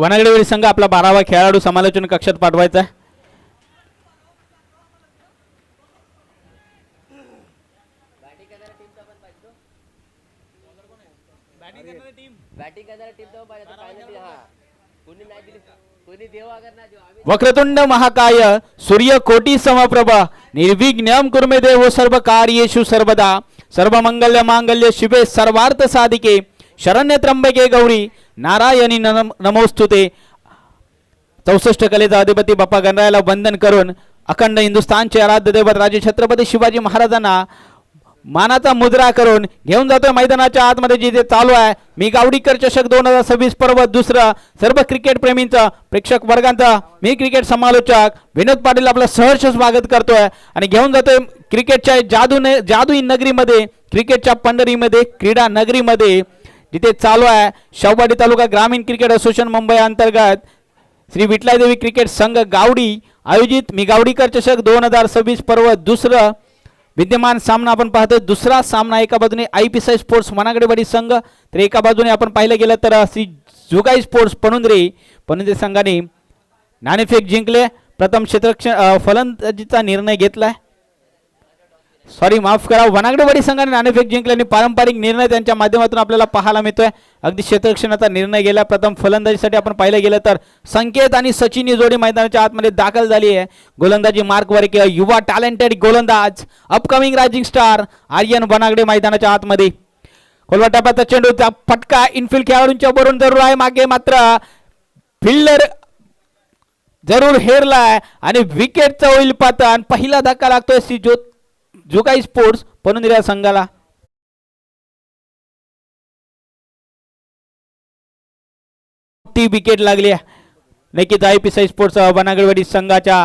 वनागडेवाडी संघ आपला 12वा खेळाडू समालोचन कक्षात पाठवायचा आहे. वक्रतुंड महाकाय सूर्य कोटी समप्रभ निर्विघ्नं कुर्मे देव सर्व कार्येषु सर्वदा सर्वमंगल्य मांगल्य शिवे सर्वार्थ साधिके शरण्य त्र्यंबके गौरी नारायणी नमोस्तुते. 64 कलेचा अधिपती बाप्पा गणरायाला वंदन करून अखंड हिंदुस्थानचे आराध्य दैवत राजे छत्रपती शिवाजी महाराजांना मानाचा मुद्रा करून घेऊन जातोय मैदानाच्या आतमध्ये जिथे चालू आहे मी गावडीकर चषक 2026 पर्व दुसरं. सर्व क्रिकेट प्रेमींचं प्रेक्षक वर्गांचा मी क्रिकेट समालोचक विनोद पाटील आपलं सहर्ष स्वागत करतोय आणि घेऊन जातोय क्रिकेटच्या जादुई नगरीमध्ये, क्रिकेटच्या पंढरीमध्ये, क्रीडा नगरीमध्ये जिथे चालू आहे शाहूवाडी तालुका ग्रामीण क्रिकेट असोसिएशन मुंबई अंतर्गत श्री विठलादेवी क्रिकेट संघ गावडी आयोजित मी गावडीकर चषक 2026 पर्व दुसरं विद्यमान सामना आपण पाहतोय. दुसरा सामना एका बाजूने IPSI स्पोर्ट्स वनागडेवाडी संघ तर एका बाजूने आपण पाहिलं गेलं तर श्री जुगाई स्पोर्ट्स पनुंद्रे संघाने नाणेफेक जिंकले. प्रथम क्षेत्ररक्षण फलंदाजीचा निर्णय घेतलाय. सॉरी माफ करा, वनागडेवाडी संघाने नाणेफेक जिंकल्याने पारंपरिक निर्णय त्यांच्या माध्यमातून आपल्याला पाहायला मिळतोय. अगदी क्षेत्ररक्षणाचा निर्णय गेला. प्रथम फलंदाजीसाठी आपण पाहिलं गेलं तर संकेत आणि सचिन ही जोडी मैदानाच्या आतमध्ये दाखल झाली आहे. गोलंदाजी मार्कवर युवा टॅलेंटेड गोलंदाज अपकमिंग रायझिंग स्टार आर्यन वनागडे मैदानाच्या आतमध्ये. खोलवा टप्प्याचा चेंडूचा फटका इनफिल्ड खेळाडूंच्या वरून जरूर आहे. मागे मात्र फिल्डर जरूर हेरलाय आणि विकेटचा होईल पतन. पहिला धक्का लागतोय जुगाई स्पोर्ट्स पनुंद्रे संघाला. ती विकेट लागली नक्कीच IPSI स्पोर्ट्स वनागडेवाडी संघाच्या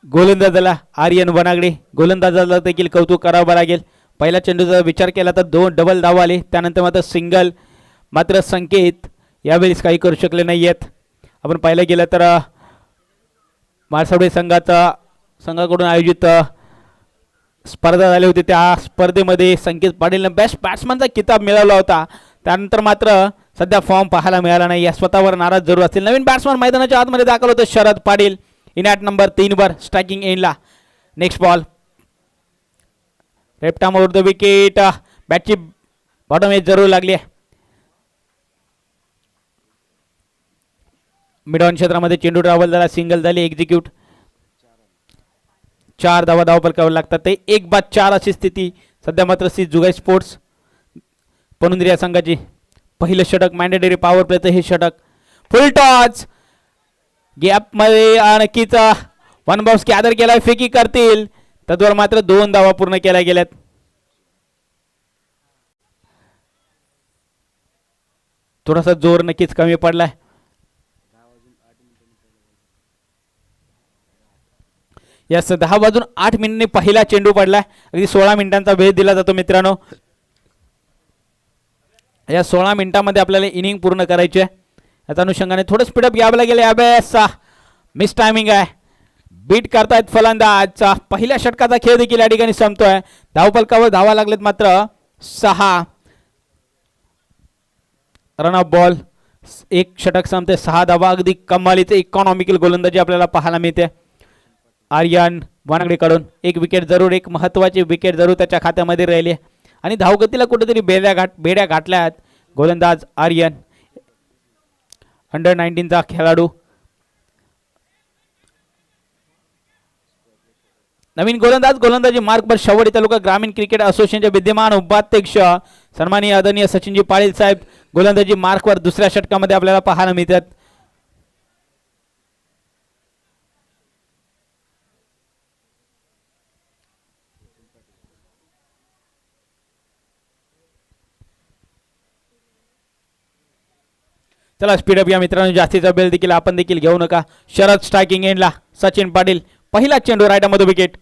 गोलंदाजाला आर्यन वनागडे गोलंदाजाला देखील कौतुक करावं लागेल. पहिल्या चेंडूचा विचार केला तर 2 डबल धावा आले, त्यानंतर मात्र सिंगल. मात्र संकेत यावेळेस काही करू शकले नाही आहेत. आपण पाहिलं गेलं तर माळसावडे संघाकडून आयोजित स्पर्धा झाली होती. त्या स्पर्धेमध्ये संकेत पाटीलने बेस्ट बॅट्समनचा किताब मिळवला होता. त्यानंतर मात्र सध्या फॉर्म पाहायला मिळाला नाही. या स्वतःवर नाराज जरूर असतील. नवीन बॅट्समन मैदानाच्या आतमध्ये दाखल होते Sharad Patil in at number 3 वर स्ट्रायकिंग एंडला. Next ball left arm over the wicket. बॅटची बॉटम एज जरूर लागली आहे. मिड ऑन क्षेत्रामध्ये चेंडू ट्रॅव्हल झाला, सिंगल झाली, एक्झिक्यूट. 4 धावा पलकावर लागतात. ते 1-4 अशी स्थिती सध्या. मात्र जुगाई स्पोर्ट्स पनुंद्रे संघाची पहिलं षटक मॅन्डेटरी पॉवर प्लेचं हे षटक फुल टॉच गॅप मध्ये नक्कीच 1 बाउन्स गॅदर केलाय. फेकी करतील तद्वार मात्र 2 धावा पूर्ण केल्या गेल्यात. थोडासा जोर नक्कीच कमी पडलाय. यस 10 वाजून 8 मिनिटांनी पहिला चेंडू पडलाय. अगदी 16 मिनिटांचा वेळ दिला जातो मित्रांनो. या 16 मिनिटांमध्ये आपल्याला इनिंग पूर्ण करायची आहे. याच्या अनुषंगाने थोडं स्पीडअप घ्यावं लागेल. यावेळेस मिस टायमिंग आहे. बीट करतायत फलंदाज. पहिल्या षटकाचा खेळ देखील या ठिकाणी संपतोय. धावपलकावर धावा लागलेत मात्र 6. Run of ball. एक षटक संपते 6 धावा. अगदी कमालीचे इकॉनॉमिकल गोलंदाजी आपल्याला पाहायला मिळते आर्यन वनागडेकडून. एक विकेट जरूर, एक महत्त्वाची विकेट जरूर त्याच्या खात्यामध्ये राहिली आणि धावगतीला कुठेतरी बेड्या घातल्यात गोलंदाज आर्यन. अंडर 19चा खेळाडू. नवीन गोलंदाजी मार्कवर शाहूवाडी तालुका ग्रामीण क्रिकेट असोसिएशनचे विद्यमान उपाध्यक्ष सन्माननीय आदरणीय सचिनजी पाटील साहेब गोलंदाजी मार्कवर दुसऱ्या षटकामध्ये आपल्याला पाहायला मिळतात. चला स्पीडअप या मित्रांनो. जास्तीचा बेल देखील आपण देखील घेऊ नका. शरद स्ट्रायकिंग एंडला. सचिन पाटील पहिला चेंडू राईटमध्ये विकेट.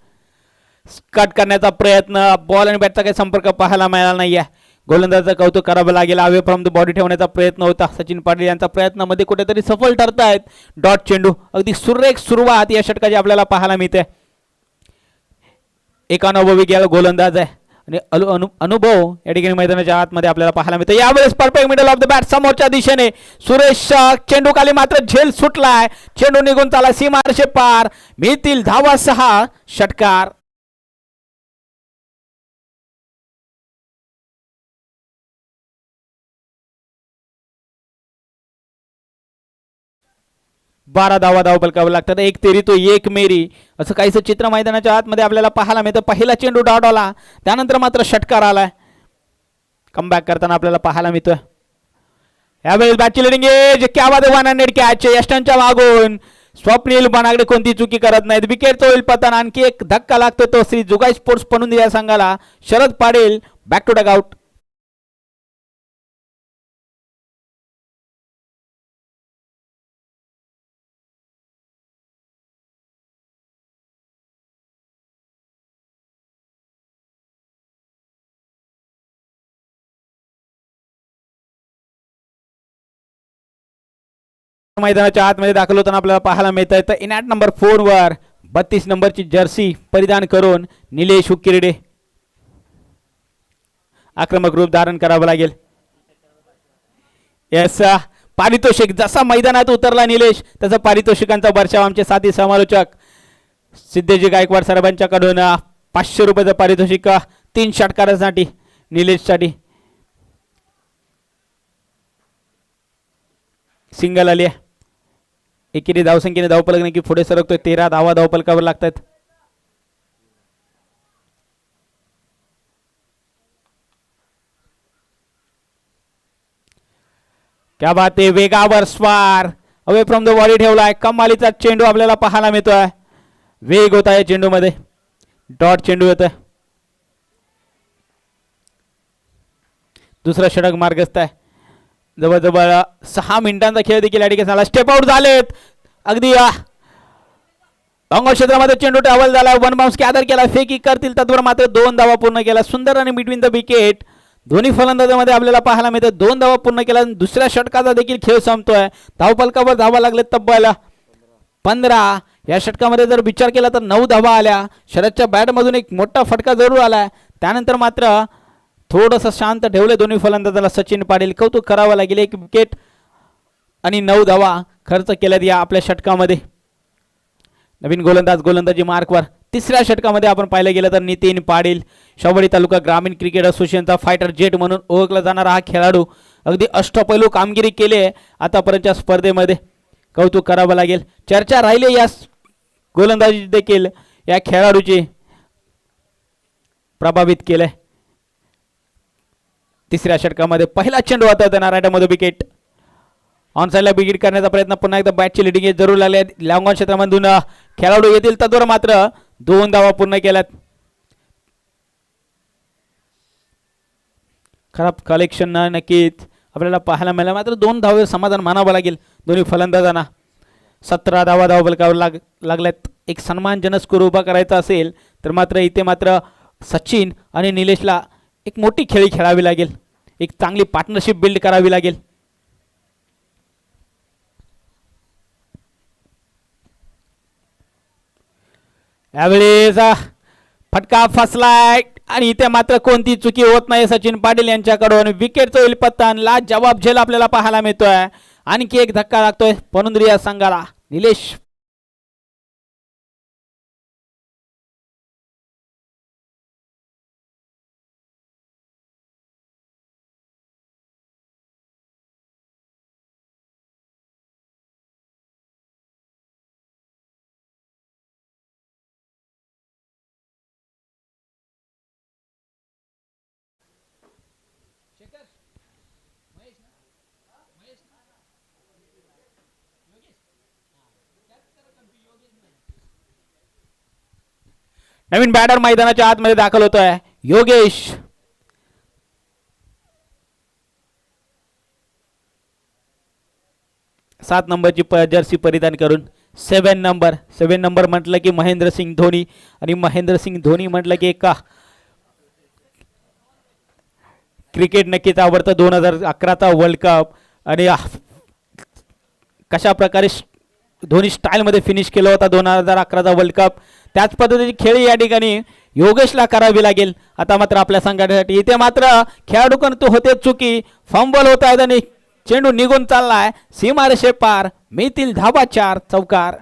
कट करण्याचा प्रयत्न. बॉल आणि बॅटचा काही संपर्क पाहायला मिळाला नाहीये. गोलंदाजाचं कौतुक करावं लागेल. अवे फ्रॉम द बॉडी ठेवण्याचा प्रयत्न होता. सचिन पाटील यांचा प्रयत्नामध्ये कुठेतरी सफल ठरतायत. डॉट चेंडू. अगदी सुरेख सुरुवात या षटकाची आपल्याला पाहायला मिळते. 91 गेला गोलंदाज आहे आणि अनुभव या ठिकाणी मैदानाच्या आतमध्ये आपल्याला पाहायला मिळतं. यावेळेस perfect middle of the bat समोरच्या दिशेने सुरेश चेंडू खाली मात्र झेल सुटलाय. चेंडू निघून चाला सीमारेषे पार. मिळतील धावा 6 षटकार. बारा धावा पलकावं लागतात. एक तेरी तो एक मेरी असं काहीसं चित्र मैदानाच्या आतमध्ये आपल्याला पाहायला मिळतं. पहिला चेंडू डाव आला त्यानंतर मात्र षटकार आलाय. कमबॅक करताना आपल्याला पाहायला मिळतोय. यावेळेस बॅटची लिडिंग एज क्या बात वन हँडेड कॅच यष्टांच्या मागून स्वप्नील बनागडे कोणती चुकी करत नाहीत. विकेट होईल पतन. आणखी एक धक्का लागतो तो श्री जुगाई स्पोर्ट्स पणून या संघाला. Sharad Patil back to dugout. मैदानाच्या आतमध्ये दाखल होताना आपल्याला पाहायला मिळत आहे. तर इनॅट नंबर 4 वर 32 नंबरची जर्सी परिधान करून निलेश हुक्किरडे आक्रमक रूप धारण करावं लागेल. यस पारितोषिक जसा मैदानात उतरला निलेश त्याचा पारितोषिकांचा वर्षाव आमचे साथी समालोचक सिद्धेजी गायकवाड साहेबांच्याकडून 500 रुपयाचं पारितोषिक 3 षटकारासाठी निलेशसाठी. सिंगल आली आहे. एकेरी धावसंख्येने धावफलक नाही की पुढे सरकतोय. 13 धावा धावफलकावर लागतात. क्या बात आहे. वेगावर स्वार अवे फ्रॉम द बॉडी ठेवलाय. कमालीचा चेंडू आपल्याला पाहायला मिळतोय. वेग होता आहे चेंडू मध्ये. डॉट चेंडू येतोय. दुसरा षटक मार्गस्थ आहे. जवळजवळ 6 मिनिटांचा खेळ देखील या ठिकाणी झाला. स्टेप आउट झालेत. अगदी क्षेत्रामध्ये चेंडू ट्रॅव्हल झाला. वन बाउन्स आदर केला. फेकी करतील तत्वर मात्र 2 धावा पूर्ण केला. सुंदर आणि बिटवीन द विकेट दोन्ही फलंदाजांमध्ये आपल्याला पाहायला मिळतं. 2 धावा पूर्ण केला. दुसऱ्या षटकाचा देखील खेळ संपतोय. धावफलकावर धावा लागले तब्बल 15. या षटकामध्ये जर विचार केला तर 9 धावा आल्या. शरदच्या बॅटमधून एक मोठा फटका जरूर आलाय. त्यानंतर मात्र थोडंसं शांत ठेवले दोन्ही फलंदाजाला. सचिन पाटील कौतुक करावं लागेल. 1 विकेट आणि 9 धावा खर्च केल्यात या आपल्या षटकामध्ये. नवीन गोलंदाजी मार्कवर. तिसऱ्या षटकामध्ये आपण पाहिलं गेलं तर नितीन पाटील शावडी तालुका ग्रामीण क्रिकेट असोसिएशनचा फायटर जेट म्हणून ओळखला जाणारा हा खेळाडू अगदी अष्टपैलू कामगिरी केली आहे आतापर्यंतच्या स्पर्धेमध्ये. कौतुक करावं लागेल. चर्चा राहिली या गोलंदाजी देखील या खेळाडूची प्रभावित केलंय. तिसऱ्या षटकामध्ये पहिला चेंडू हाताळताना रायटामध्ये विकेट. ऑन साईडला विकेट करण्याचा प्रयत्न. पुन्हा एकदा बॅटची लिडिंग जरूर लागले. लॉंग ऑन क्षेत्रामधून खेळाडू येतील तत्वर मात्र 2 धावा पूर्ण केल्यात. खराब कलेक्शन नक्कीच आपल्याला पाहायला मिळालं. मात्र 2 धावेवर समाधान मानावं लागेल दोन्ही फलंदाजांना. 17 धावा धावफलकावर लागल्यात. एक सन्मानजनक स्कोर उभा करायचा असेल तर मात्र इथे मात्र सचिन आणि निलेशला एक मोठी खेळी खेळावी लागेल. एक चांगली पार्टनरशिप बिल्ड करावी लागेल. यावेळेस फटका फसलाय आणि इथे मात्र कोणती चुकी होत नाही सचिन पाटील यांच्याकडून. विकेटचं होईल पतन. ला जवाब झेल आपल्याला पाहायला मिळतोय. आणखी एक धक्का लागतोय पनुंद्रिया संघाला. निलेश नवीन बॅटर मैदानाच्या आतमध्ये दाखल होतोय. योगेश 7 नंबरची जर्सी परिधान करून 7 नंबर म्हटलं की महेंद्रसिंग धोनी. आणि महेंद्रसिंग धोनी म्हटलं की एका क्रिकेट नक्कीच आवडतं. 2011चा वर्ल्ड कप आणि कशा प्रकारे धोनी स्टाईलमध्ये फिनिश केला होता 2011चा वर्ल्ड कप. त्याच पद्धतीची खेळी या ठिकाणी योगेशला करावी लागेल. आता मात्र आपल्या संघासाठी इथे मात्र खेळाडूकडून तो होते चुकी, फंबल होत आहेत आणि चेंडू निघून चाललाय सीमारेषे पार. मिळतील धाबा 4 चौकार.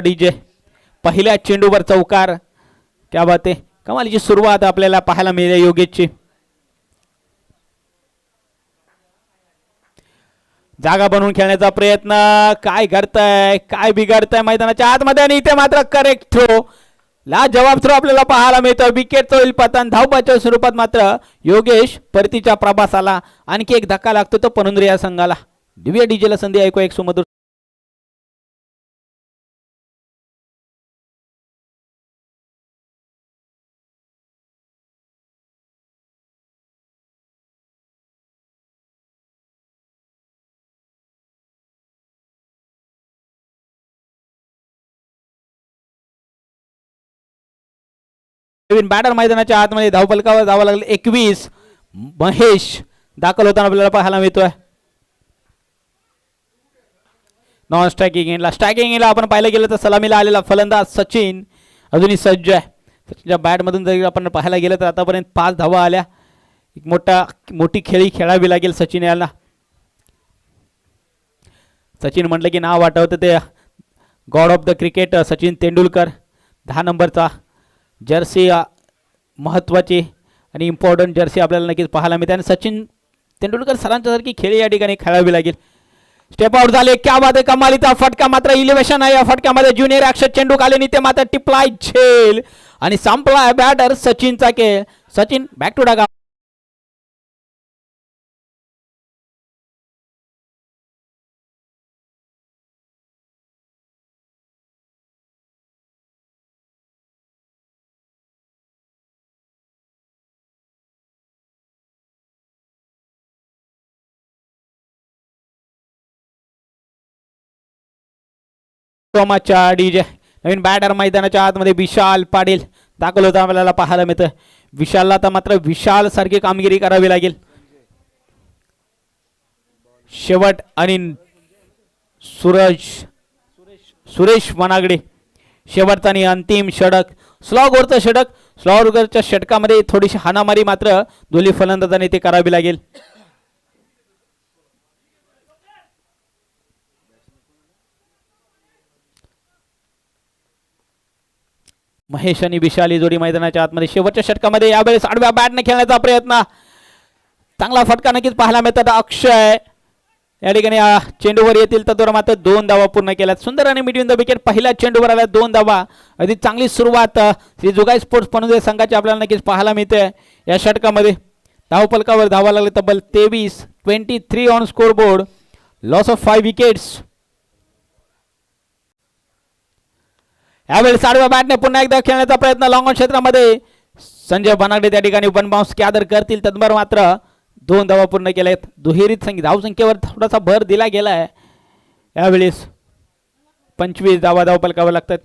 डीजे पहिल्या चेंडूवर चौकार. क्या बात आहे, कमालीची सुरुवात आपल्याला पाहायला मिळते योगेशची. जागा बनवून खेळण्याचा प्रयत्न, काय करताय, काय बिघडताय मैदानाच्या आतमध्ये आणि इथे मात्र करेक्ट थ्रो, ला जवाब थ्रो आपल्याला पाहायला मिळतो. विकेट होईल पतन. धावपाच्या स्वरूपात मात्र योगेश परतीच्या प्रभासाला आणखी एक धक्का लागतो तो पनुंद्रे या संघाला. दिव्या डीजेला संधी ऐकू एक सुमधुर. नवीन बॅटर मैदानाच्या आतमध्ये धावपलकावर जावं लागलं. 21 महेश दाखल होताना आपल्याला पाहायला मिळतोय. नॉन स्ट्रायकिंग आपण पाहिलं गेलं तर सलामीला आलेला फलंदाज सचिन अजूनही सज्ज आहे. सचिनच्या बॅटमधून जरी आपण पाहायला गेलं तर आतापर्यंत 5 धावा आल्या. एक मोठी खेळी खेळावी लागेल सचिन याला. सचिन म्हटलं की नाव आठवतं ते God of the cricket Sachin Tendulkar. 10 नंबरचा जर्सी महत्त्वाची आणि इम्पॉर्टंट जर्सी आपल्याला नक्कीच पाहायला मिळते आणि सचिन तेंडुलकर सरांच्या सारखी खेळी या ठिकाणी खेळावी लागेल. स्टेप आउट झाले. क्या बात आहे, कमालीचा फटका मात्र इलिव्हेशन आहे या फटक्यामध्ये. ज्युनियर अक्षर चेंडू खाली ते मात्र टिपलाय झेल आणि संपलाय बॅटर सचिनचा खेळ. सचिन बॅक टू डागा. डीजे नवीन बॅटर मैदानाच्या आतमध्ये विशाल पाटील दाखल होता आपल्याला पाहायला मिळतं. विशालला तर मात्र विशाल सारखी कामगिरी करावी लागेल. शेवट आणि सुरेश वनागडे शेवटचा आणि अंतिम षटक. स्लॉगवरचं षटक. स्लॉगवरच्या षटकामध्ये थोडीशी हाणामारी मात्र दोन्ही फलंदाजांनी ते करावी लागेल. महेश आणि विशाली जोडी मैदानाच्या आतमध्ये शेवटच्या षटकामध्ये यावेळेस आडव्या बॅटने खेळण्याचा प्रयत्न. चांगला फटका नक्कीच पाहायला मिळतात. अक्षय या ठिकाणी चेंडूवर येतील तर मात्र 2 धावा पूर्ण केल्यात. सुंदर आणि मिडविन द विकेट पहिल्या चेंडूवर आल्या 2 धावा. अगदी चांगली सुरुवात श्री जुगाई स्पोर्ट्स पनवेल संघाची आपल्याला नक्कीच पाहायला मिळते या षटकामध्ये. धावपलकावर धावा लागले तब्बल 23 on score board. Loss of 5 wickets. यावेळी आडव्या बॅटने पुन्हा एकदा खेळण्याचा प्रयत्न. लॉंग ऑन क्षेत्रामध्ये संजय बनागडे त्या ठिकाणी 1 बाउन्स कॅदर करतील. तत्पर मात्र 2 धावा पूर्ण केल्या आहेत. दुहेरीत धावसंख्येवर थोडासा भर दिला गेला आहे यावेळेस. 25 धावा धावपलकावर लागतात.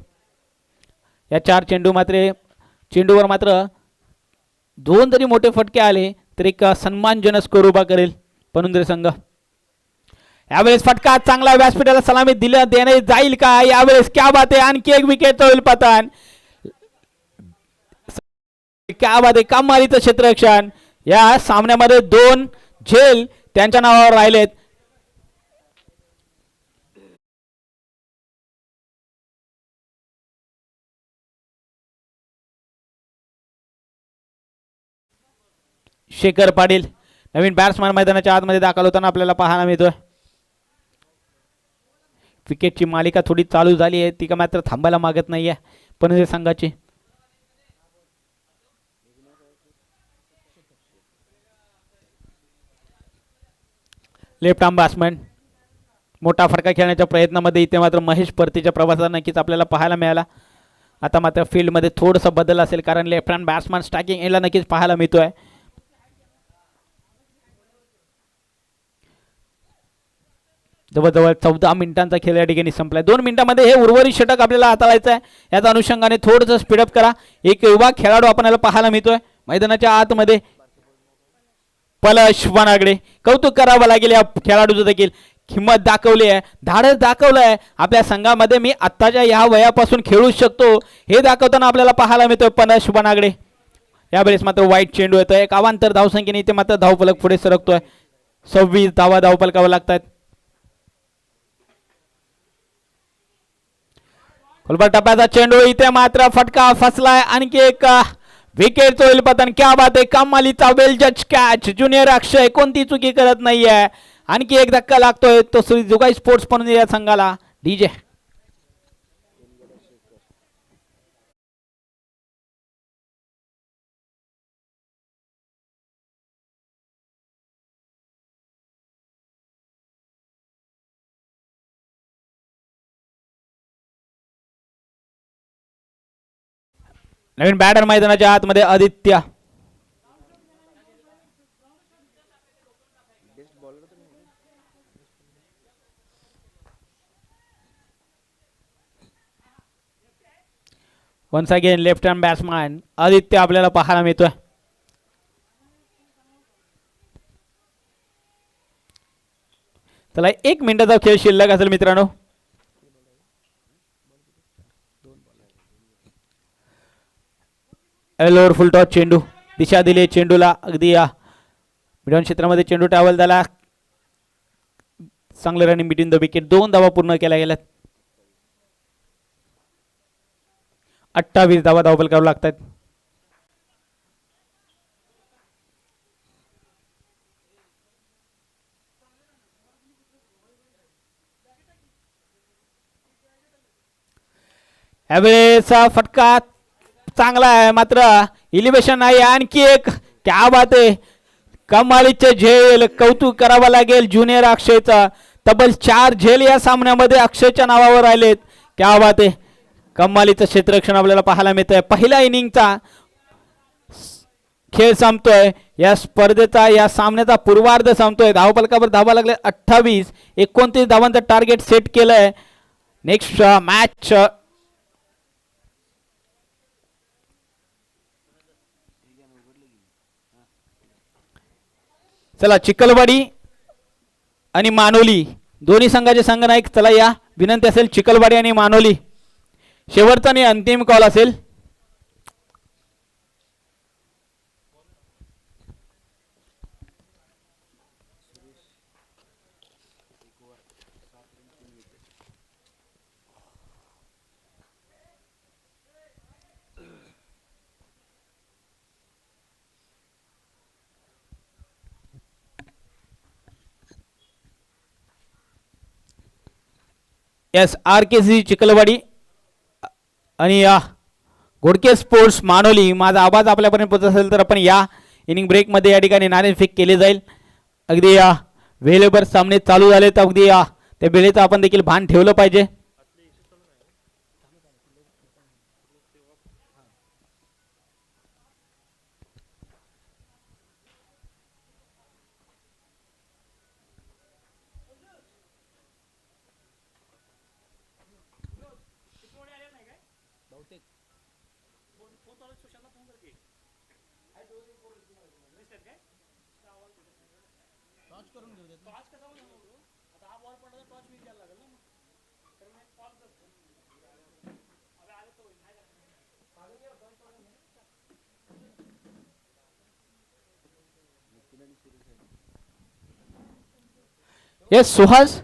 या 4 चेंडूवर मात्र 2 जरी मोठे फटके आले तर एक सन्मानजनक स्कोर उभा करेल पनुंद्रे संघ. यावेळेस फटका चांगला व्यासपीठाला सलामी देणे जाईल का यावेळेस. क्या बात आहे, आणखी एक विकेट होईल पतन. क्या बात आहे, कमालीचं क्षेत्ररक्षण. या सामन्यामध्ये 2 झेल त्यांच्या नावावर राहिलेत. शेखर पाटील नवीन बॅट्समॅन मैदानाच्या आतमध्ये दाखल होताना आपल्याला पाहायला मिळतोय. विकेटची मालिका थोडी चालू झाली आहे, ती का मात्र थांबायला मागत नाहीये पनवेल संघाची. लेफ्ट आर्म बॅट्समॅन मोठा फटका खेळण्याच्या प्रयत्नामध्ये इथे मात्र महेश परतीच्या प्रवासात नक्कीच आपल्याला पाहायला मिळाला. आता मात्र फील्डमध्ये थोडासा बदल असेल कारण लेफ्ट हँड बॅट्समॅन स्ट्रायकिंग याला नक्कीच पाहायला मिळतोय. जवळजवळ 14 मिनिटांचा खेळ या ठिकाणी संपलाय. 2 मिनिटांमध्ये हे उर्वरित षटक आपल्याला हाताळायचं आहे. याच्या अनुषंगाने थोडंसं स्पीडअप करा. एक युवा खेळाडू आपल्याला पाहायला मिळतोय मैदानाच्या आतमध्ये, पलश वनागडे. कौतुक करावं लागेल या खेळाडूचं देखील. हिंमत दाखवली आहे, धाडस दाखवलं आहे. आपल्या संघामध्ये मी आत्ताच्या या वयापासून खेळू शकतो हे दाखवताना आपल्याला पाहायला मिळतोय पलश वनागडे. यावेळेस मात्र वाईट चेंडू येतोय. एक अवांतर धावसंख्येने इथे मात्र धावफलक पुढे सरकतोय. 26 धावा धावफलकावर लागतात. खोलवर टप्प्याचा चेंडू, इथे मात्र फटका फसलाय. आणखी एक विकेट होईल पतन. क्या बात आहे, कमालीचा वेल जज कॅच. ज्युनियर अक्षय कोणती चुकी करत नाहीये. आणखी एक धक्का लागतोय तो श्री जुगाई स्पोर्ट्स म्हणून या संघाला. डीजे नवीन बॅटर मैदानाच्या आतमध्ये Aditya. Once again left hand batsman Aditya आपल्याला पाहायला मिळतोय. चला 1 मिनिटाचा खेळ शिल्लक असेल मित्रांनो. एलोर फुल टॉस चेंडू, दिशा दिली चेंडूला. अगदी या मिडॉन क्षेत्रामध्ये चेंडू ट्रॅव्हल झाला. चांगलं रनिंग बिटवीन द विकेट. 2 धावा पूर्ण केल्या गेल्यात. 28 धावा धावफलकावर लागतात. यावेळेचा फटका चांगला आहे मात्र इलिव्हेशन नाही. आणखी एक, क्या बात आहे, कमालीचे झेल. कौतुक करावं लागेल ज्युनियर अक्षयचा. तब्बल 4 झेल या सामन्यामध्ये अक्षयच्या नावावर आलेत. क्या बात आहे, कमालीचं क्षेत्ररक्षण आपल्याला पाहायला मिळतंय. पहिल्या इनिंगचा खेळ संपतोय. या स्पर्धेचा या सामन्याचा पूर्वार्ध संपतोय. धावफलकावर धावा लागले 28. 29 धावांचं टार्गेट सेट केलंय. नेक्स्ट मॅच चला चिखलवाडी आणि मानोली दोन्ही संघाचे संघनायक. चला या विनंती असेल चिखलवाडी आणि मानोली शेवटचा आणि अंतिम कॉल असेल. एस आर के सी चिखलवाडी आणि या घोडके स्पोर्ट्स मानोली. माझा आवाज आपल्यापर्यंत पोहोचत असेल तर आपण या इनिंग ब्रेकमध्ये या ठिकाणी नाणेफेक केले जाईल. अगदी या वेळेवर सामने चालू झाले तर अगदी या त्या वेळेचं आपण देखील भान ठेवलं पाहिजे. येस सुहास,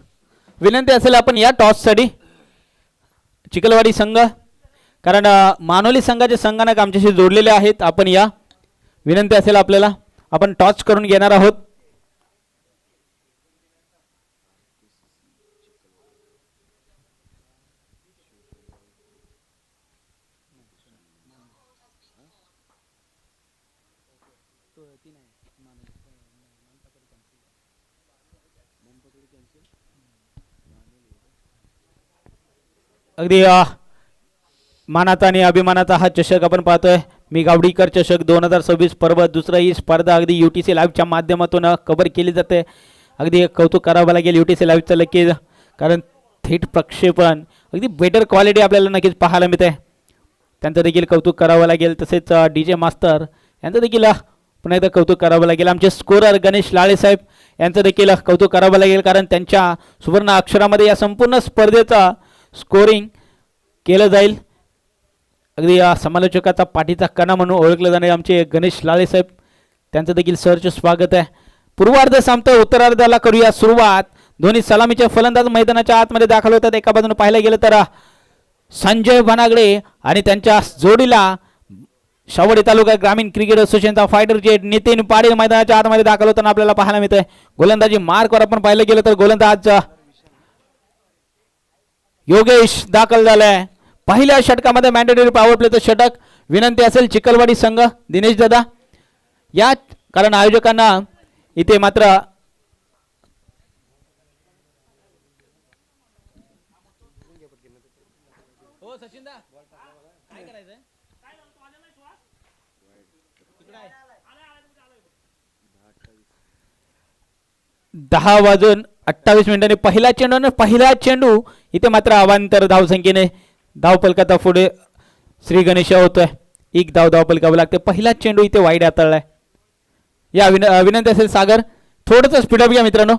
विनंती असेल आपण या टॉससाठी चिखलवाडी संघ, कारण मानोली संघाचे संघानक आमच्याशी जोडलेले आहेत. आपण या विनंती असेल आपल्याला, आपण टॉस करून घेणार आहोत. अगदी मानाचा आणि अभिमानाचा हा चषक आपण पाहतोय. मी गावडीकर चषक 2026 पर्व. दुसरं ही स्पर्धा अगदी UTC लाईव्हच्या माध्यमातून कव्हर केली जाते. अगदी कौतुक करावं लागेल UTC लाईव्हचं नक्कीच, कारण थेट प्रक्षेपण अगदी बेटर क्वालिटी आपल्याला नक्कीच पाहायला मिळते. त्यांचं देखील कौतुक करावं लागेल. तसेच DJ मास्तर यांचं देखील पुन्हा एकदा कौतुक करावं लागेल. आमचे स्कोरर गणेश लाळे साहेब यांचं देखील कौतुक करावं लागेल, कारण त्यांच्या सुवर्ण अक्षरामध्ये या संपूर्ण स्पर्धेचा स्कोरिंग केलं जाईल. अगदी या समालोचकाचा पाठीचा कणा म्हणून ओळखले जाणारे आमचे गणेश लाळे साहेब, त्यांचं देखील सहर्ष स्वागत आहे. पूर्वार्ध संपतं, उत्तरार्धाला करूया सुरुवात. दोन्ही सलामीचे फलंदाज मैदानाच्या आतमध्ये दाखल होतात. एका बाजूने पाहायला गेलं तर संजय वनागडे आणि त्यांच्या जोडीला शावडी तालुका ग्रामीण क्रिकेट असोसिएशनचा फायटर जेट नितीन पाटील मैदानाच्या आतमध्ये दाखल होताना आपल्याला पाहायला मिळतंय. गोलंदाजी मार्कवर आपण पाहिलं गेलं तर गोलंदाज योगेश दाखल झालाय. पहिल्या षटकामध्ये मॅन्डेटरी पॉवर प्लेचं षटक विनंती असेल चिखलवाडी संघ दिनेश दादा या, कारण आयोजकांना इथे मात्र काय करायचं 10:28 पहिला चेंडू इथे मात्र अवांतर धावसंख्येने धावपलकाचा पुढे श्री गणेश होतोय. एक धावपलकावं लागते. पहिला चेंडू इथे वाईड हाताळलाय. या विनंती असेल सागर थोडंसं स्पीडअप घ्या मित्रांनो.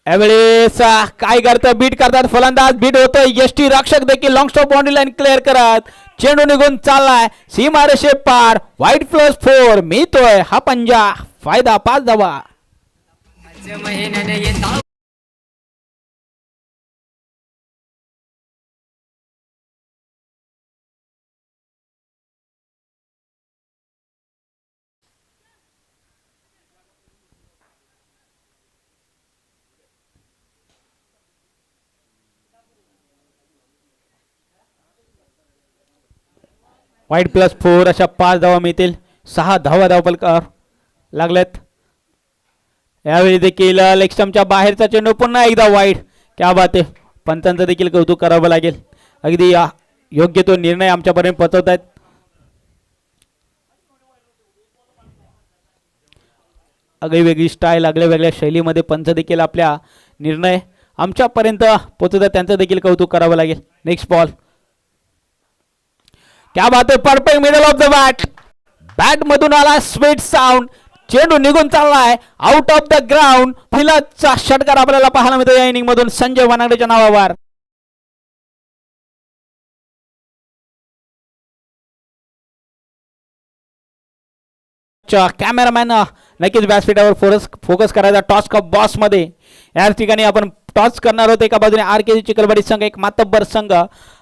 यावेळेस काय करतं, बीट करतात फलंदाज, बीट होतोय. यष्टी रक्षक देखील long stop boundary line clear करत चेंडू निघून चाललाय सीमारेषे पार. वाईट +4 मिळतोय हा पंजा, फायदा 5 धावा. वाईट +4 अशा 5 धावा मिळतील. 6 धावा धावपलकावर लागल्यात. यावेळी देखील लेग स्टंपच्या बाहेरचा चेंडू पुन्हा एकदा वाईड. क्या बात आहे. पंचांचं देखील कौतुक करावं लागेल. अगदी योग्य तो निर्णय आमच्यापर्यंत पोहोचवत आहेत. अगदी वेगळी स्टाईल, आगळ्या वेगळ्या शैलीमध्ये पंच देखील आपल्या निर्णय आमच्यापर्यंत पोहोचत आहेत. त्यांचं देखील कौतुक करावं लागेल. Next ball. क्या बात आहे. Perfect middle of the bat. Bat मधून आला स्वीट साऊंड. चेंडू निघून चाललाय आउट ऑफ द ग्राउंड. पहिलाचा षटकार आपल्याला पाहायला मिळतो या इनिंग मधून संजय वनागडेच्या नावावर. कॅमेरामॅन नक्कीच व्यासपीठावर फोकस करायचा. टॉस कप बॉस मध्ये याच ठिकाणी आपण टॉस करणार होते. एका बाजूने RKC चिखलवाडी संघ, एक मातब्बर संघ,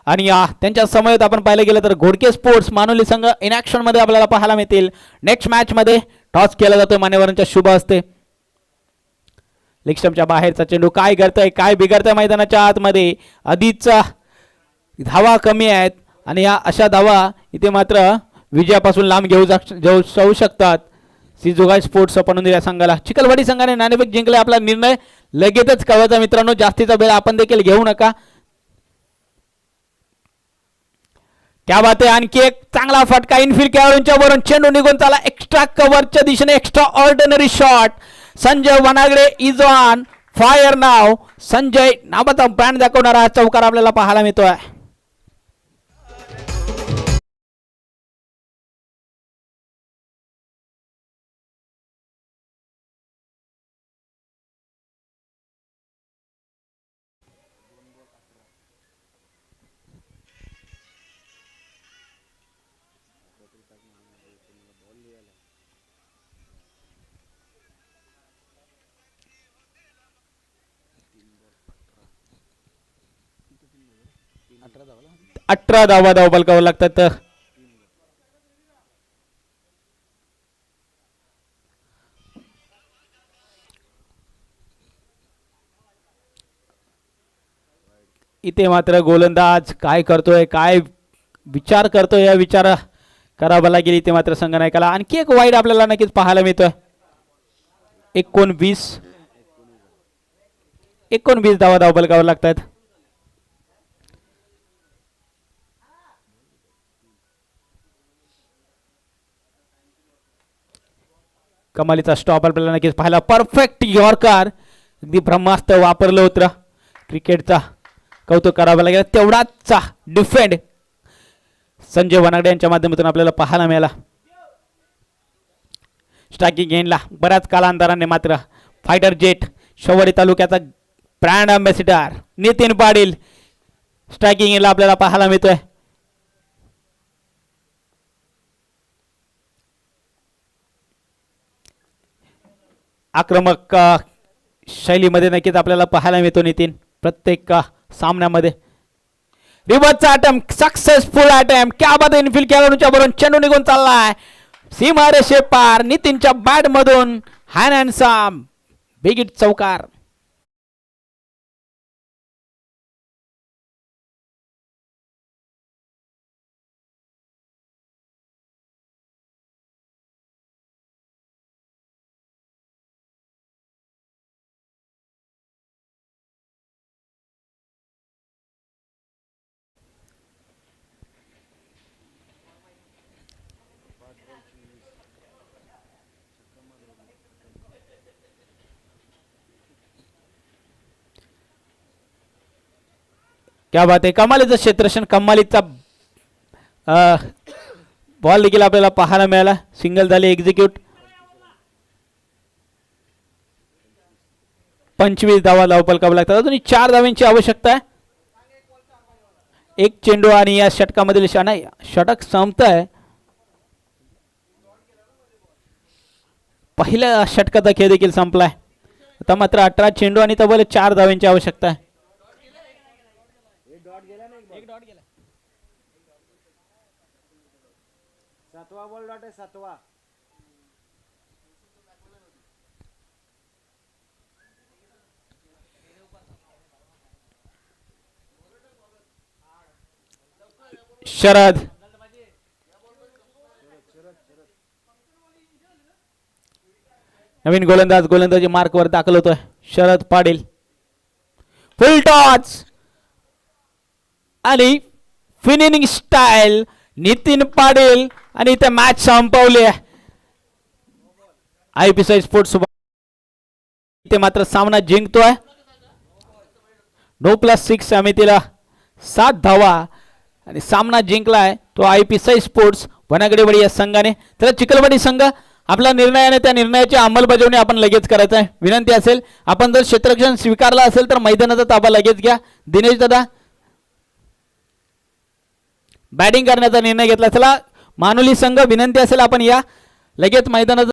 आणि त्यांच्या समवेत आपण पाहिलं गेलं तर घोडके स्पोर्ट्स मानोली संघ इन ऍक्शन मध्ये आपल्याला पाहायला मिळतील. नेक्स्ट मॅच मध्ये टॉस केला जातो मान्यवरांच्या शुभ हस्ते. लेग स्टंपच्या बाहेरचा चेंडू काय करतोय, काय बिघडतंय मैदानाच्या आतमध्ये. आधीच धावा कमी आहेत आणि या अशा धावा इथे मात्र विजयापासून लांब घेऊ जाऊ शकतात. जोगाई स्पोर्ट्स आपण या संघाला. चिखलवाडी संघाने नाणेफेक जिंकले. आपला निर्णय लगेचच कळवायचा मित्रांनो. जास्तीचा वेळ आपण देखील घेऊ नका. क्या बात आहे. आणखी एक चांगला फटका इनफिल्ड खेळाडूंच्या वरून चेंडू निघून चाला एक्स्ट्रा कव्हरच्या दिशेने. Extra ordinary shot. Sanjay Wanagade is on fire नाव. संजय नावाचा ब्रँड दाखवणारा हा चौकार आपल्याला पाहायला मिळतोय. अठरा धावा धावपलकावर लागतात. इथे मात्र गोलंदाज काय करतोय, काय विचार करतोय, या विचार करावा लागेल इथे मात्र संघनायकाला. आणखी एक वाईड आपल्याला नक्कीच पाहायला मिळतोय. 19 धावा धावपलकावर लागतात. कमालीचा स्टॉप आपल्याला नक्कीच पाहायला. परफेक्ट यॉर्कर, अगदी ब्रह्मास्त्र वापरलं होतं क्रिकेटचा. कौतुक करावं लागेल. तेवढाच डिफेंड संजय वनागडे यांच्या माध्यमातून आपल्याला पाहायला मिळाला. स्ट्रायकिंग एंडला बऱ्याच कालांतराने मात्र फायटर जेट शिवडी तालुक्याचा brand ambassador Nitin Patil striking एंडला आपल्याला पाहायला मिळतोय. आक्रमक शैलीमध्ये नक्कीच आपल्याला पाहायला मिळतो नितीन प्रत्येक सामन्यामध्ये. रिव्हर्सचा अटेम्प्ट सक्सेसफुल अटेम्प्ट. क्या बात आहे. इनफिल्ड खेळाडूच्या बरोबर चेंडू निघून चाललाय सीमारेषे पार. नितीनच्या बॅट मधून हॅन अँड साम बिग हिट चौकार. क्या बात आहे. कमालीचं क्षेत्ररक्षण, कमालीचा बॉल देखील आपल्याला पाहायला मिळाला. सिंगल झाले एक्झिक्यूट. 25 धावा धावफलकावर लागतात. अजून 4 धावांची आवश्यकता आहे. एक चेंडू आणि या षटकामधील षटक संपत आहे. पहिल्या षटकाचा खेळ देखील संपलाय. आता मात्र 18 चेंडू आणि तब्बल 4 धावांची आवश्यकता आहे. सातवा बॉल डॉट आहे. सातवा. शरद नवीन गोलंदाजी मार्कवर दाखल होतोय. शरद पाटील फुल टॉच आणि फिनिशिंग स्टाईल नितीन पाटील आणि इथे मॅच संपवली आहे. IPSI स्पोर्ट्स इथे मात्र सामना जिंकतोय. 9+6 समितीला 7 धावा आणि सामना जिंकलाय तो IPSI स्पोर्ट्स वनागडेवाडी या संघाने. तर चिखलवाडी संघ आपला निर्णयाने त्या निर्णयाची अंमलबजावणी आपण लगेच करायचं आहे. विनंती असेल आपण जर क्षेत्ररक्षण स्वीकारला असेल तर मैदानाचा ताबा लगेच घ्या. दिनेश दादा बॅटिंग करण्याचा निर्णय घेतला. चला मानुली संघ विनंती असेल आपण या लगेच मैदानाचा